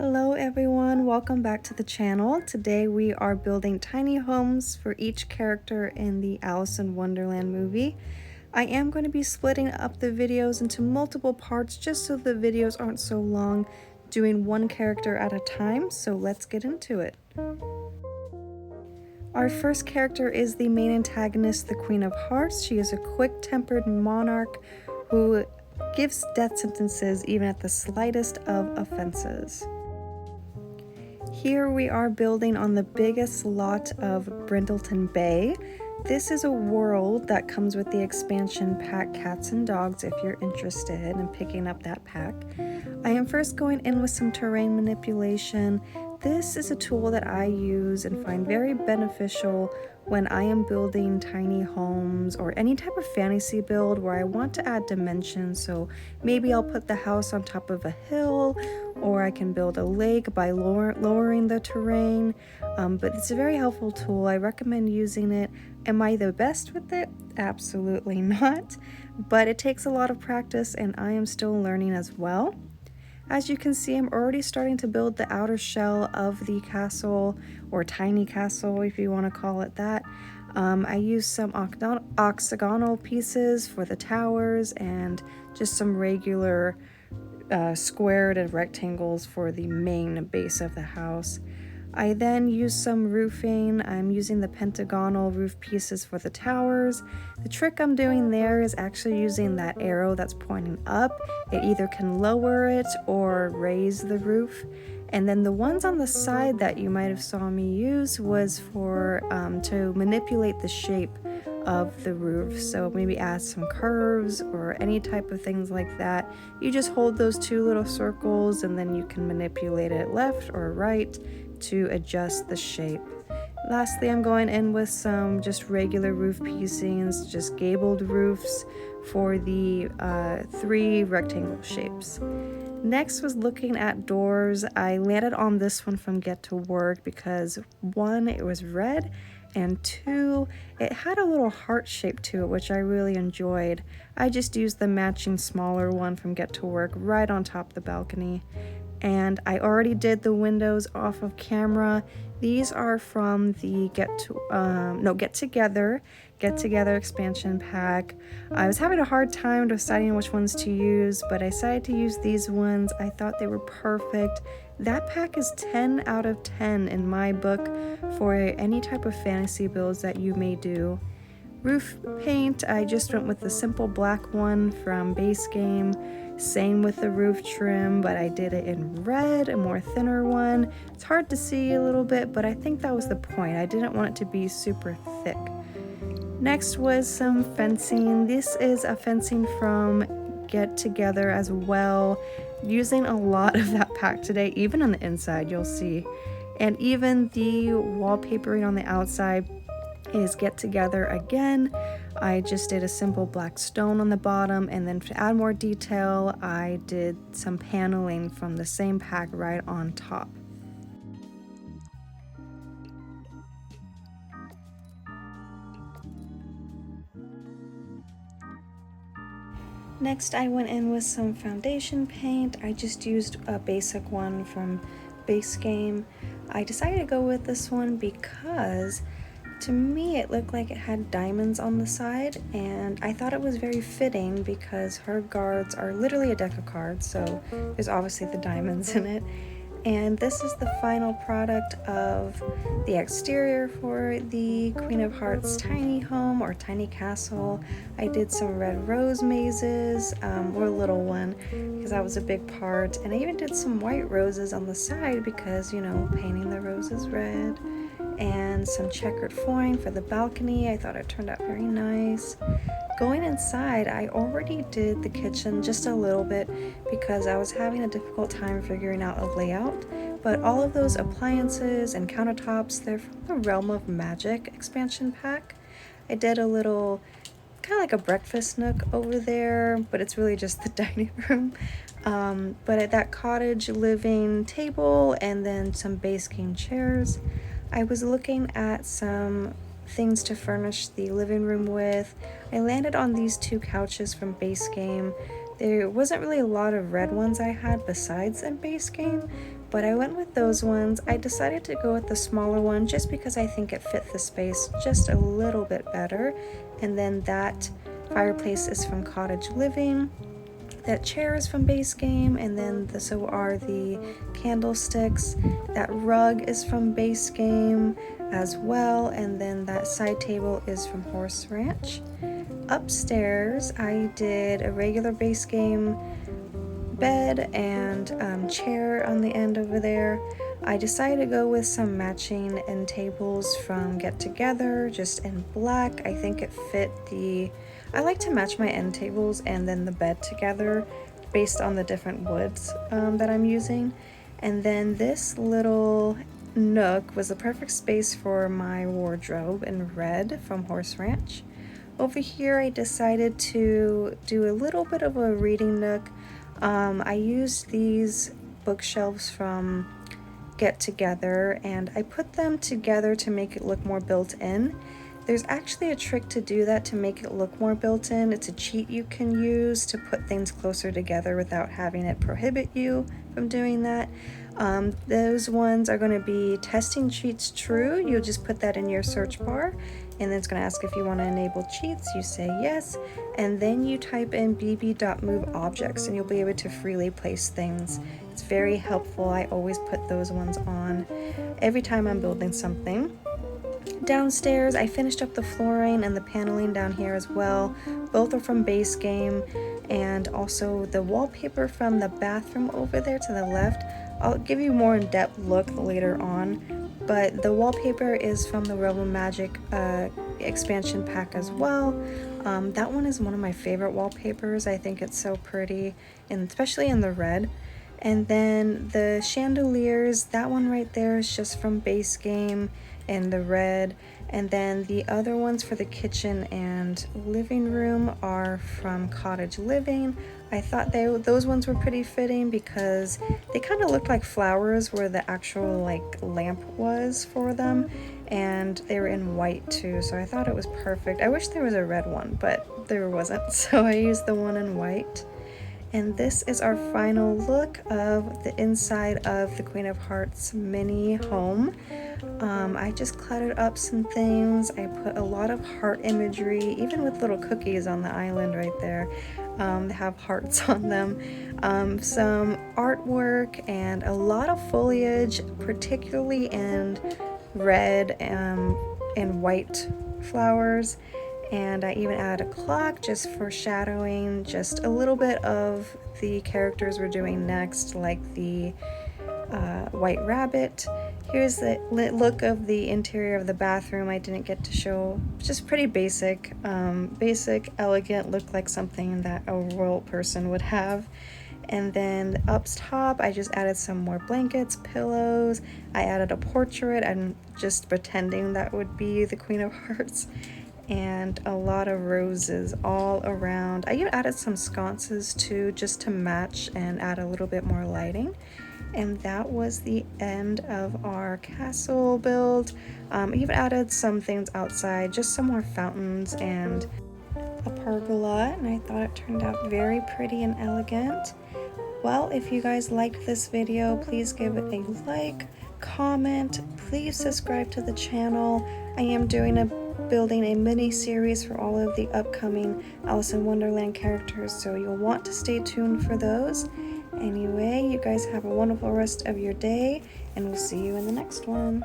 Hello everyone, welcome back to the channel. Today we are building tiny homes for each character in the Alice in Wonderland movie. I am going to be splitting up the videos into multiple parts just so the videos aren't so long, doing one character at a time, so let's get into it. Our first character is the main antagonist, the Queen of Hearts. She is a quick-tempered monarch who gives death sentences even at the slightest of offenses. Here we are building on the biggest lot of Brindleton Bay. This is a world that comes with the expansion pack Cats and Dogs if you're interested in picking up that pack. I am first going in with some terrain manipulation. This is a tool that I use and find very beneficial when I am building tiny homes or any type of fantasy build where I want to add dimension. So maybe I'll put the house on top of a hill, or I can build a lake by lowering the terrain. But it's a very helpful tool. I recommend using it. Am I the best with it? Absolutely not. But it takes a lot of practice and I am still learning as well. As you can see, I'm already starting to build the outer shell of the castle, or tiny castle if you want to call it that. I used some octagonal pieces for the towers and just some regular squared and rectangles for the main base of the house. I then used some roofing. I'm using the pentagonal roof pieces for the towers. The trick I'm doing there is actually using that arrow that's pointing up. It either can lower it or raise the roof. And then the ones on the side that you might have saw me use was for to manipulate the shape of the roof. So maybe add some curves or any type of things like that. You just hold those two little circles and then you can manipulate it left or right to adjust the shape. Lastly, I'm going in with some just regular roof piecings, just gabled roofs for the 3 rectangle shapes. Next was looking at doors. I landed on this one from Get to Work because 1, it was red, and 2, it had a little heart shape to it, which I really enjoyed. I just used the matching smaller one from Get to Work right on top of the balcony. And I already did the windows off of camera. These are from the Get Together expansion pack. I was having a hard time deciding which ones to use, but I decided to use these ones. I thought they were perfect. That pack is 10 out of 10 in my book for any type of fantasy builds that you may do. Roof paint, I just went with the simple black one from base game. Same with the roof trim, but I did it in red, a more thinner one. It's hard to see a little bit, but I think that was the point. I didn't want it to be super thick. Next was some fencing. This is a fencing from Get Together as well. Using a lot of that pack today, even on the inside, you'll see. And even the wallpapering on the outside is Get Together again. I just did a simple black stone on the bottom, and then to add more detail, I did some paneling from the same pack right on top. Next, I went in with some foundation paint. I just used a basic one from base game. I decided to go with this one because to me, it looked like it had diamonds on the side, and I thought it was very fitting because her guards are literally a deck of cards, so there's obviously the diamonds in it. And this is the final product of the exterior for the Queen of Hearts tiny home or tiny castle. I did some red rose mazes, or a little one, because that was a big part. And I even did some white roses on the side because, you know, painting the roses red. And some checkered flooring for the balcony. I thought it turned out very nice. Going inside, I already did the kitchen just a little bit because I was having a difficult time figuring out a layout, but all of those appliances and countertops, they're from the Realm of Magic expansion pack. I did a little, kind of like a breakfast nook over there, but it's really just the dining room. But at that cottage living table and then some base game chairs. I was looking at some things to furnish the living room with. I landed on these 2 couches from base game. There wasn't really a lot of red ones I had besides in base game, but I went with those ones. I decided to go with the smaller one just because I think it fit the space just a little bit better. And then that fireplace is from Cottage Living. That chair is from base game, and then so are the candlesticks. That rug is from base game as well, and then that side table is from Horse Ranch. Upstairs, I did a regular base game bed and chair on the end over there. I decided to go with some matching end tables from Get Together, just in black. I think it fit I like to match my end tables and then the bed together based on the different woods that I'm using. And then this little nook was the perfect space for my wardrobe in red from Horse Ranch. Over here I decided to do a little bit of a reading nook. I used these bookshelves from Get Together and I put them together to make it look more built in. There's actually a trick to do that to make it look more built in. It's a cheat you can use to put things closer together without having it prohibit you from doing that. Those ones are going to be testing cheats true. You'll just put that in your search bar and then it's going to ask if you want to enable cheats. You say yes, and then you type in bb.moveobjects and you'll be able to freely place things. It's very helpful. I always put those ones on every time I'm building something. Downstairs, I finished up the flooring and the paneling down here as well. Both are from base game, and also the wallpaper from the bathroom over there to the left. I'll give you more in-depth look later on, but the wallpaper is from the Realm of Magic expansion pack as well. That one is one of my favorite wallpapers. I think it's so pretty, and especially in the red. And then the chandeliers, that one right there is just from base game in the red, and then the other ones for the kitchen and living room are from Cottage Living. I thought those ones were pretty fitting because they kind of looked like flowers where the actual like lamp was for them, and they were in white too, so I thought it was perfect. I wish there was a red one, but there wasn't, so I used the one in white. And this is our final look of the inside of the Queen of Hearts mini home. I just cluttered up some things. I put a lot of heart imagery, even with little cookies on the island right there. They have hearts on them. Some artwork and a lot of foliage, particularly in red and white flowers. And I even added a clock just foreshadowing just a little bit of the characters we're doing next, like the white rabbit. Here's the look of the interior of the bathroom. I didn't get to show, just pretty basic, elegant, looked like something that a royal person would have. And then up top, I just added some more blankets, pillows. I added a portrait. I'm just pretending that would be the Queen of Hearts. And a lot of roses all around. I even added some sconces too, just to match and add a little bit more lighting. And that was the end of our castle build. I even added some things outside, just some more fountains and a pergola, and I thought it turned out very pretty and elegant. Well, if you guys liked this video, please give it a like, comment, please subscribe to the channel. I am building a mini series for all of the upcoming Alice in Wonderland characters, so you'll want to stay tuned for those. Anyway, you guys have a wonderful rest of your day, and we'll see you in the next one.